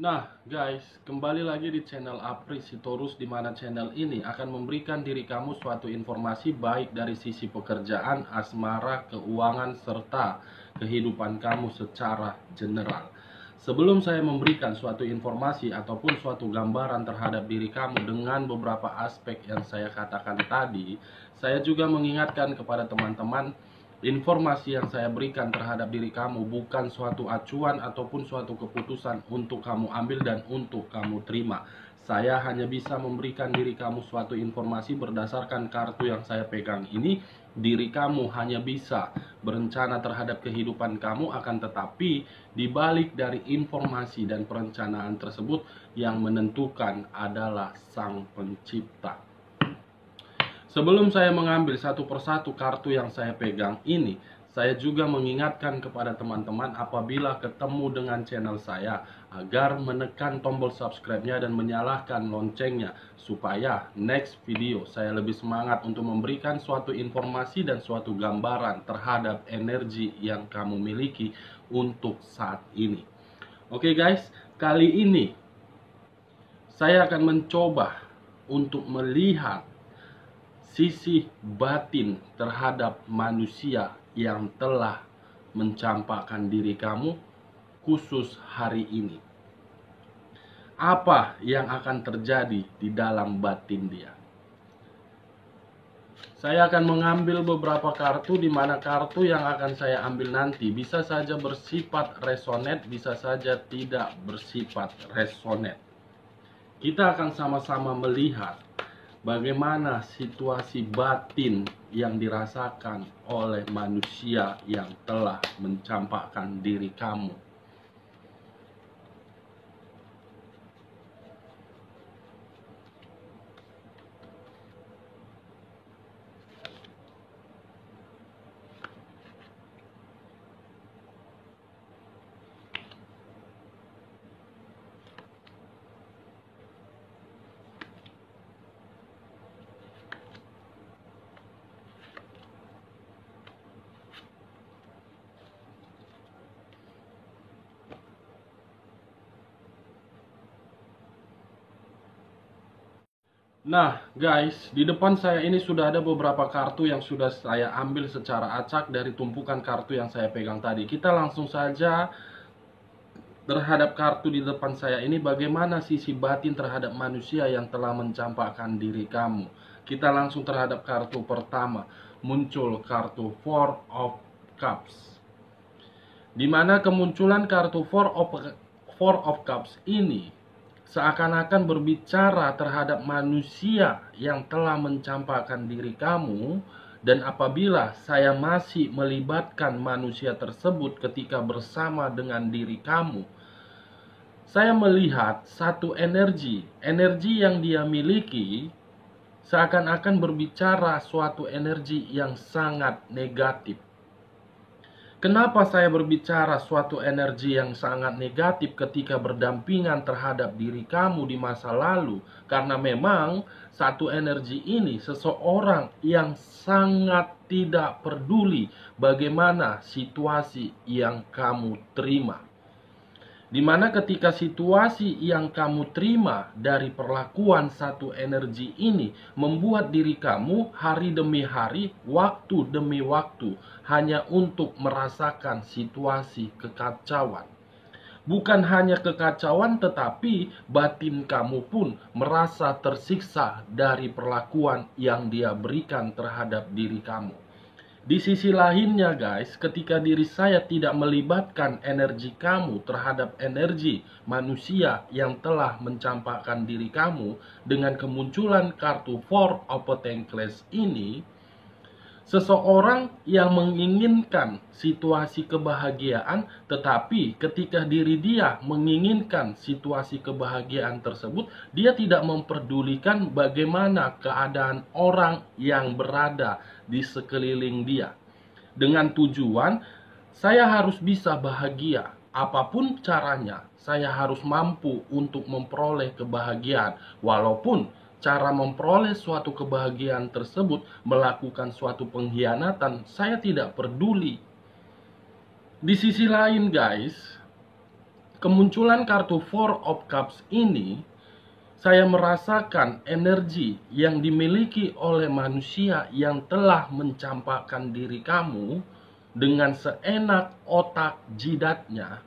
Nah guys, kembali lagi di channel Apri Sitorus, di mana channel ini akan memberikan diri kamu suatu informasi baik dari sisi pekerjaan, asmara, keuangan, serta kehidupan kamu secara general. Sebelum saya memberikan suatu informasi ataupun suatu gambaran terhadap diri kamu dengan beberapa aspek yang saya katakan tadi, saya juga mengingatkan kepada teman-teman, informasi yang saya berikan terhadap diri kamu bukan suatu acuan ataupun suatu keputusan untuk kamu ambil dan untuk kamu terima. Saya hanya bisa memberikan diri kamu suatu informasi berdasarkan kartu yang saya pegang ini. Diri kamu hanya bisa berencana terhadap kehidupan kamu, akan tetapi dibalik dari informasi dan perencanaan tersebut yang menentukan adalah Sang Pencipta. Sebelum saya mengambil satu persatu kartu yang saya pegang ini, saya juga mengingatkan kepada teman-teman apabila ketemu dengan channel saya agar menekan tombol subscribe-nya dan menyalakan loncengnya supaya next video saya lebih semangat untuk memberikan suatu informasi dan suatu gambaran terhadap energi yang kamu miliki untuk saat ini. Oke guys, kali ini saya akan mencoba untuk melihat sisi batin terhadap manusia yang telah mencampakkan diri kamu khusus hari ini. Apa yang akan terjadi di dalam batin dia? Saya akan mengambil beberapa kartu, di mana kartu yang akan saya ambil nanti bisa saja bersifat resonate, bisa saja tidak bersifat resonate. Kita akan sama-sama melihat bagaimana situasi batin yang dirasakan oleh manusia yang telah mencampakkan diri kamu. Nah guys, di depan saya ini sudah ada beberapa kartu yang sudah saya ambil secara acak dari tumpukan kartu yang saya pegang tadi. Kita langsung saja terhadap kartu di depan saya ini, bagaimana sisi batin terhadap manusia yang telah mencampakkan diri kamu. Kita langsung terhadap kartu pertama, muncul kartu Four of Cups, di mana kemunculan kartu Four of Cups ini seakan-akan berbicara terhadap manusia yang telah mencampakkan diri kamu. Dan apabila saya masih melibatkan manusia tersebut ketika bersama dengan diri kamu, saya melihat satu energi yang dia miliki seakan-akan berbicara suatu energi yang sangat negatif. Kenapa saya berbicara suatu energi yang sangat negatif ketika berdampingan terhadap diri kamu di masa lalu? Karena memang satu energi ini seseorang yang sangat tidak peduli bagaimana situasi yang kamu terima. Dimana ketika situasi yang kamu terima dari perlakuan satu energi ini membuat diri kamu hari demi hari, waktu demi waktu, hanya untuk merasakan situasi kekacauan. Bukan hanya kekacauan, tetapi batin kamu pun merasa tersiksa dari perlakuan yang dia berikan terhadap diri kamu. Di sisi lainnya guys, ketika diri saya tidak melibatkan energi kamu terhadap energi manusia yang telah mencampakkan diri kamu, dengan kemunculan kartu Four of Pentacles ini, seseorang yang menginginkan situasi kebahagiaan, tetapi ketika diri dia menginginkan situasi kebahagiaan tersebut, dia tidak memperdulikan bagaimana keadaan orang yang berada di sekeliling dia. Dengan tujuan, saya harus bisa bahagia. Apapun caranya, saya harus mampu untuk memperoleh kebahagiaan. Walaupun cara memperoleh suatu kebahagiaan tersebut melakukan suatu pengkhianatan, saya tidak peduli. Di sisi lain guys, kemunculan kartu Four of Cups ini, saya merasakan energi yang dimiliki oleh manusia yang telah mencampakkan diri kamu dengan seenak otak jidatnya.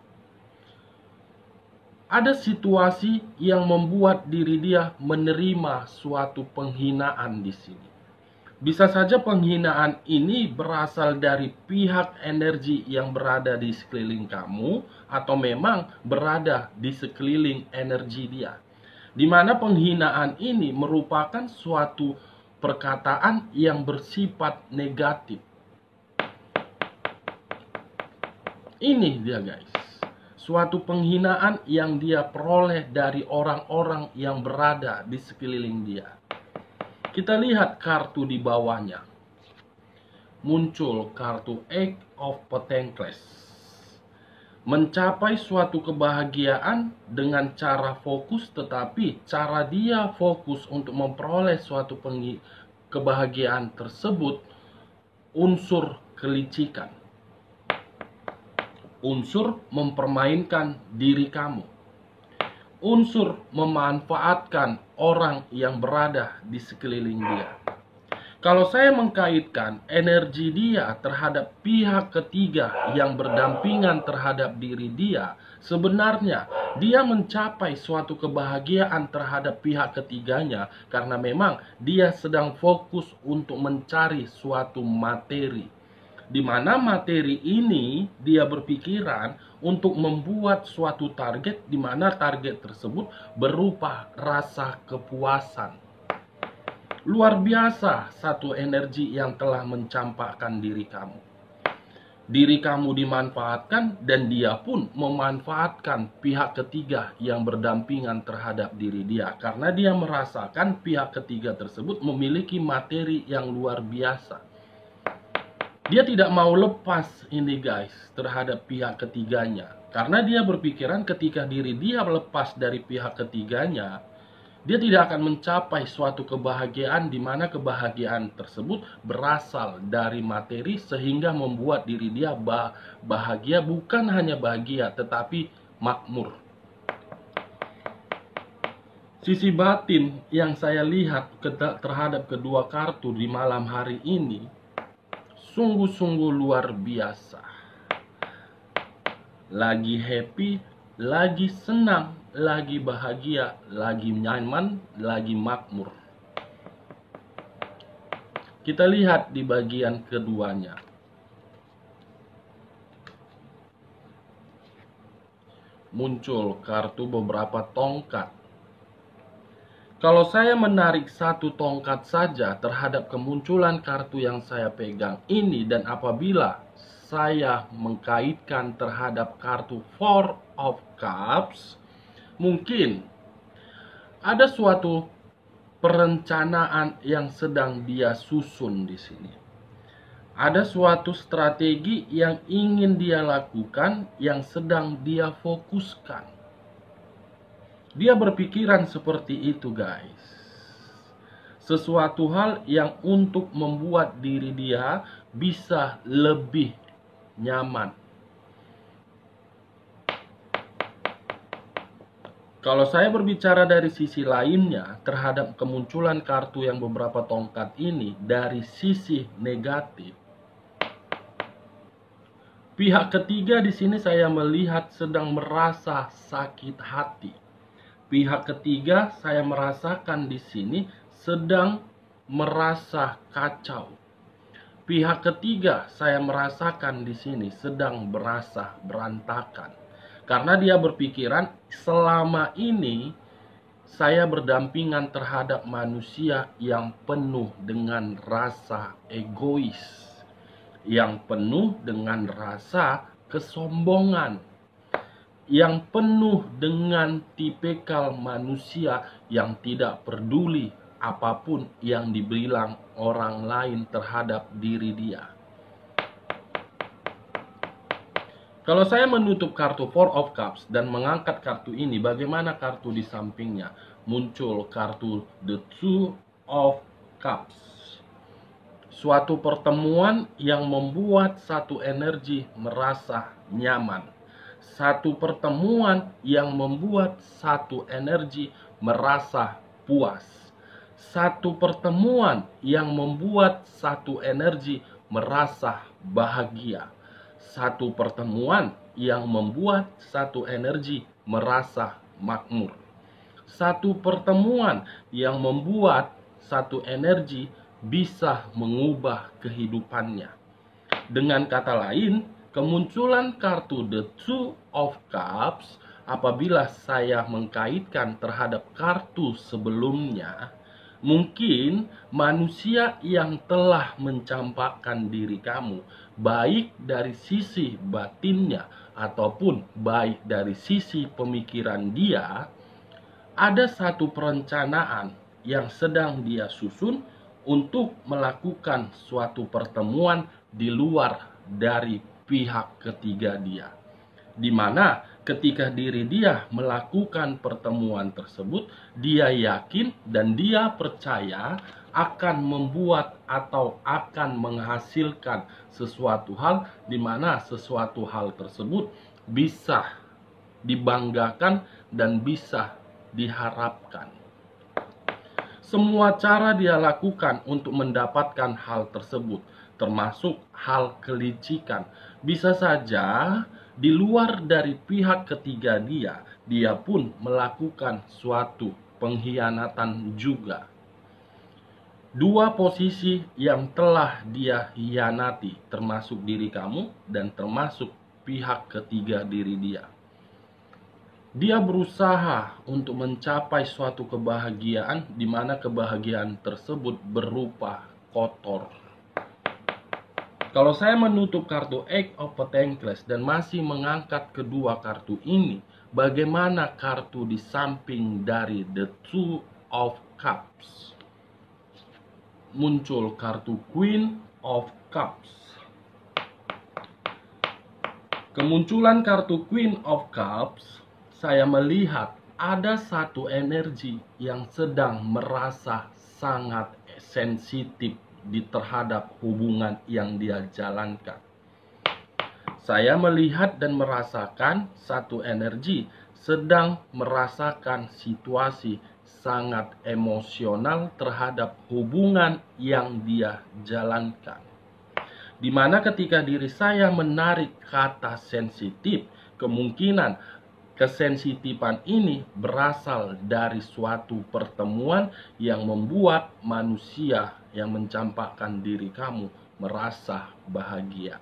Ada situasi yang membuat diri dia menerima suatu penghinaan di sini. Bisa saja penghinaan ini berasal dari pihak energi yang berada di sekeliling kamu atau memang berada di sekeliling energi dia. Di mana penghinaan ini merupakan suatu perkataan yang bersifat negatif. Ini dia guys. Suatu penghinaan yang dia peroleh dari orang-orang yang berada di sekeliling dia. Kita lihat kartu di bawahnya. Muncul kartu Eight of Pentacles. Mencapai suatu kebahagiaan dengan cara fokus, tetapi cara dia fokus untuk memperoleh suatu kebahagiaan tersebut unsur kelicikan. Unsur mempermainkan diri kamu. Unsur memanfaatkan orang yang berada di sekeliling dia. Kalau saya mengkaitkan energi dia terhadap pihak ketiga yang berdampingan terhadap diri dia, sebenarnya dia mencapai suatu kebahagiaan terhadap pihak ketiganya karena memang dia sedang fokus untuk mencari suatu materi. Di mana materi ini dia berpikiran untuk membuat suatu target, di mana target tersebut berupa rasa kepuasan. Luar biasa satu energi yang telah mencampakkan diri kamu. Diri kamu dimanfaatkan dan dia pun memanfaatkan pihak ketiga yang berdampingan terhadap diri dia. Karena dia merasakan pihak ketiga tersebut memiliki materi yang luar biasa. Dia tidak mau lepas ini guys terhadap pihak ketiganya. Karena dia berpikiran ketika diri dia lepas dari pihak ketiganya, dia tidak akan mencapai suatu kebahagiaan di mana kebahagiaan tersebut berasal dari materi sehingga membuat diri dia bahagia, bukan hanya bahagia tetapi makmur. Sisi batin yang saya lihat terhadap kedua kartu di malam hari ini sungguh-sungguh luar biasa. Lagi happy, lagi senang, lagi bahagia, lagi nyaman, lagi makmur. Kita lihat di bagian keduanya. Muncul kartu beberapa tongkat. Kalau saya menarik satu tongkat saja terhadap kemunculan kartu yang saya pegang ini, dan apabila saya mengkaitkan terhadap kartu Four of Cups, mungkin ada suatu perencanaan yang sedang dia susun di sini. Ada suatu strategi yang ingin dia lakukan, yang sedang dia fokuskan. Dia berpikiran seperti itu guys. Sesuatu hal yang untuk membuat diri dia bisa lebih nyaman. Kalau saya berbicara dari sisi lainnya terhadap kemunculan kartu yang beberapa tongkat ini dari sisi negatif, pihak ketiga di sini saya melihat sedang merasa sakit hati. Pihak ketiga saya merasakan di sini sedang merasa kacau. Pihak ketiga saya merasakan di sini sedang merasa berantakan. Karena dia berpikiran selama ini saya berdampingan terhadap manusia yang penuh dengan rasa egois, yang penuh dengan rasa kesombongan, yang penuh dengan tipikal manusia yang tidak peduli apapun yang dibilang orang lain terhadap diri dia. Kalau saya menutup kartu Four of Cups dan mengangkat kartu ini, bagaimana kartu di sampingnya? Muncul kartu The Two of Cups. Suatu pertemuan yang membuat satu energi merasa nyaman. Satu pertemuan yang membuat satu energi merasa puas. Satu pertemuan yang membuat satu energi merasa bahagia. Satu pertemuan yang membuat satu energi merasa makmur. Satu pertemuan yang membuat satu energi bisa mengubah kehidupannya. Dengan kata lain, kemunculan kartu The Two of Cups apabila saya mengkaitkan terhadap kartu sebelumnya, mungkin manusia yang telah mencampakkan diri kamu, baik dari sisi batinnya ataupun baik dari sisi pemikiran dia, ada satu perencanaan yang sedang dia susun untuk melakukan suatu pertemuan di luar dari pihak ketiga dia. Di mana ketika diri dia melakukan pertemuan tersebut, dia yakin dan dia percaya akan membuat atau akan menghasilkan sesuatu hal di mana sesuatu hal tersebut bisa dibanggakan dan bisa diharapkan. Semua cara dia lakukan untuk mendapatkan hal tersebut, termasuk hal kelicikan. Bisa saja di luar dari pihak ketiga dia pun melakukan suatu pengkhianatan juga. Dua posisi yang telah dia hianati, termasuk diri kamu dan termasuk pihak ketiga diri dia. Dia berusaha untuk mencapai suatu kebahagiaan di mana kebahagiaan tersebut berupa kotor. Kalau saya menutup kartu Eight of Pentacles dan masih mengangkat kedua kartu ini, bagaimana kartu di samping dari The Two of Cups? Muncul kartu Queen of Cups. Kemunculan kartu Queen of Cups, saya melihat ada satu energi yang sedang merasa sangat sensitif di terhadap hubungan yang dia jalankan. Saya melihat dan merasakan satu energi sedang merasakan situasi sangat emosional terhadap hubungan yang dia jalankan. Di mana ketika diri saya menarik kata sensitif, kemungkinan kesensitifan ini berasal dari suatu pertemuan yang membuat manusia yang mencampakkan diri kamu merasa bahagia.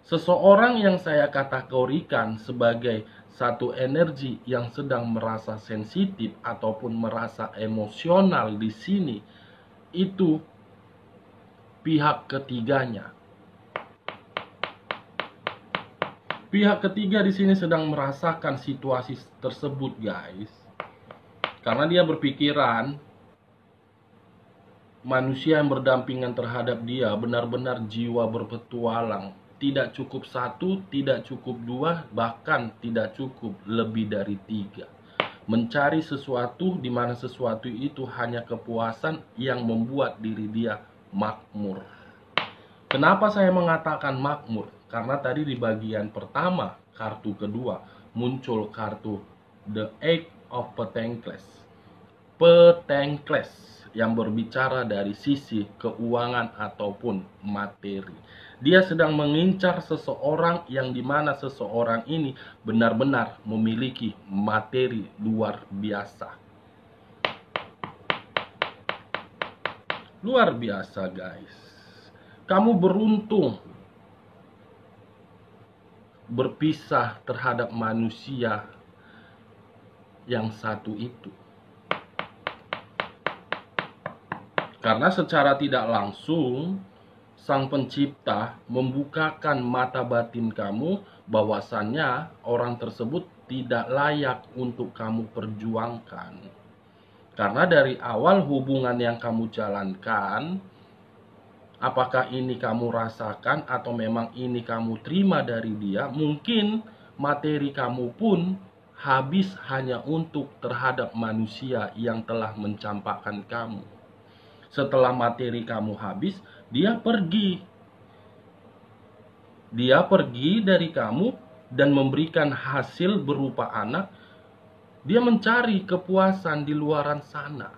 Seseorang yang saya kategorikan sebagai satu energi yang sedang merasa sensitif ataupun merasa emosional di sini, itu pihak ketiganya. Pihak ketiga di sini sedang merasakan situasi tersebut, guys. Karena dia berpikiran manusia yang berdampingan terhadap dia benar-benar jiwa berpetualang. Tidak cukup satu, tidak cukup dua, bahkan tidak cukup lebih dari tiga. Mencari sesuatu di mana sesuatu itu hanya kepuasan yang membuat diri dia makmur. Kenapa saya mengatakan makmur? Karena tadi di bagian pertama, kartu kedua, muncul kartu The Eight of Pentacles. Pentacles yang berbicara dari sisi keuangan ataupun materi. Dia sedang mengincar seseorang yang dimana seseorang ini benar-benar memiliki materi luar biasa. Luar biasa, guys. Kamu beruntung berpisah terhadap manusia yang satu itu. Karena secara tidak langsung Sang Pencipta membukakan mata batin kamu bahwasannya orang tersebut tidak layak untuk kamu perjuangkan. Karena dari awal hubungan yang kamu jalankan, apakah ini kamu rasakan atau memang ini kamu terima dari dia, mungkin materi kamu pun habis hanya untuk terhadap manusia yang telah mencampakkan kamu. Setelah materi kamu habis, dia pergi. Dia pergi dari kamu dan memberikan hasil berupa anak, dia mencari kepuasan di luaran sana.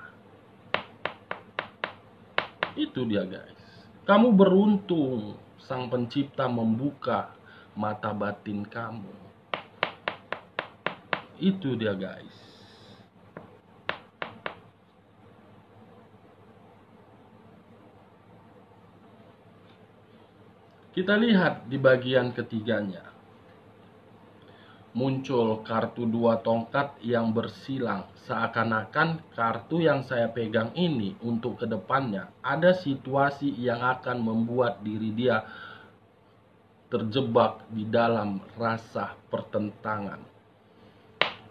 Itu dia guys. Kamu beruntung Sang Pencipta membuka mata batin kamu. Itu dia guys. Kita lihat di bagian ketiganya. Muncul kartu 2 tongkat yang bersilang. Seakan-akan kartu yang saya pegang ini untuk kedepannya ada situasi yang akan membuat diri dia terjebak di dalam rasa pertentangan.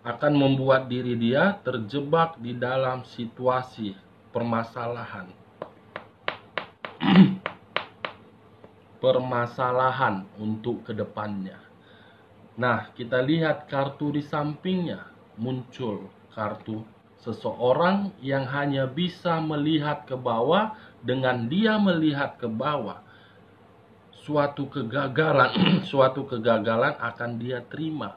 Akan membuat diri dia terjebak di dalam situasi permasalahan. Permasalahan untuk kedepannya. Nah, kita lihat kartu di sampingnya. Muncul kartu seseorang yang hanya bisa melihat ke bawah. Dengan dia melihat ke bawah, suatu kegagalan suatu kegagalan akan dia terima.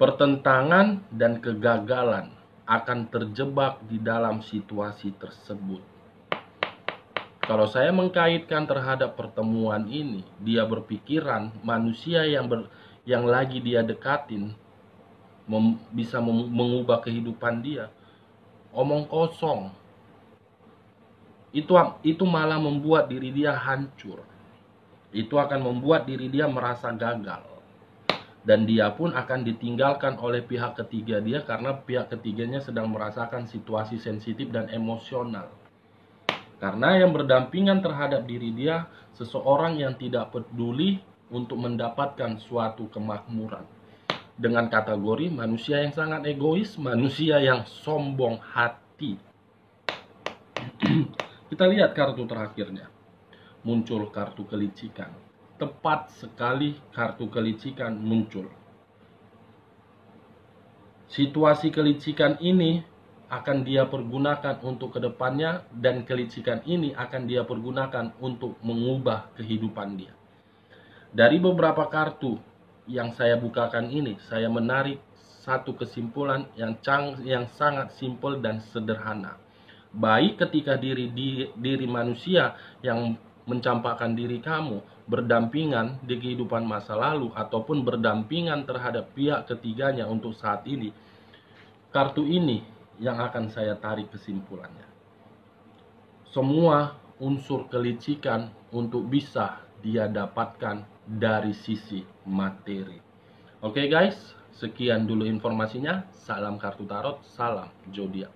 Pertentangan dan kegagalan akan terjebak di dalam situasi tersebut. Kalau saya mengkaitkan terhadap pertemuan ini, dia berpikiran manusia yang lagi dia dekatin bisa mengubah kehidupan dia. Omong kosong. Itu malah membuat diri dia hancur. Itu akan membuat diri dia merasa gagal. Dan dia pun akan ditinggalkan oleh pihak ketiga dia karena pihak ketiganya sedang merasakan situasi sensitif dan emosional. Karena yang berdampingan terhadap diri dia seseorang yang tidak peduli untuk mendapatkan suatu kemakmuran. Dengan kategori manusia yang sangat egois, manusia yang sombong hati. Kita lihat kartu terakhirnya. Muncul kartu kelicikan. Tepat sekali kartu kelicikan muncul. Situasi kelicikan ini akan dia pergunakan untuk kedepannya, dan kelicikan ini akan dia pergunakan untuk mengubah kehidupan dia. Dari beberapa kartu yang saya bukakan ini, saya menarik satu kesimpulan yang sangat simpel dan sederhana. Baik ketika diri manusia yang mencampakkan diri kamu berdampingan di kehidupan masa lalu ataupun berdampingan terhadap pihak ketiganya untuk saat ini, kartu ini yang akan saya tarik kesimpulannya. Semua unsur kelicikan untuk bisa dia dapatkan dari sisi materi. Oke guys, sekian dulu informasinya. Salam kartu tarot, salam zodiak.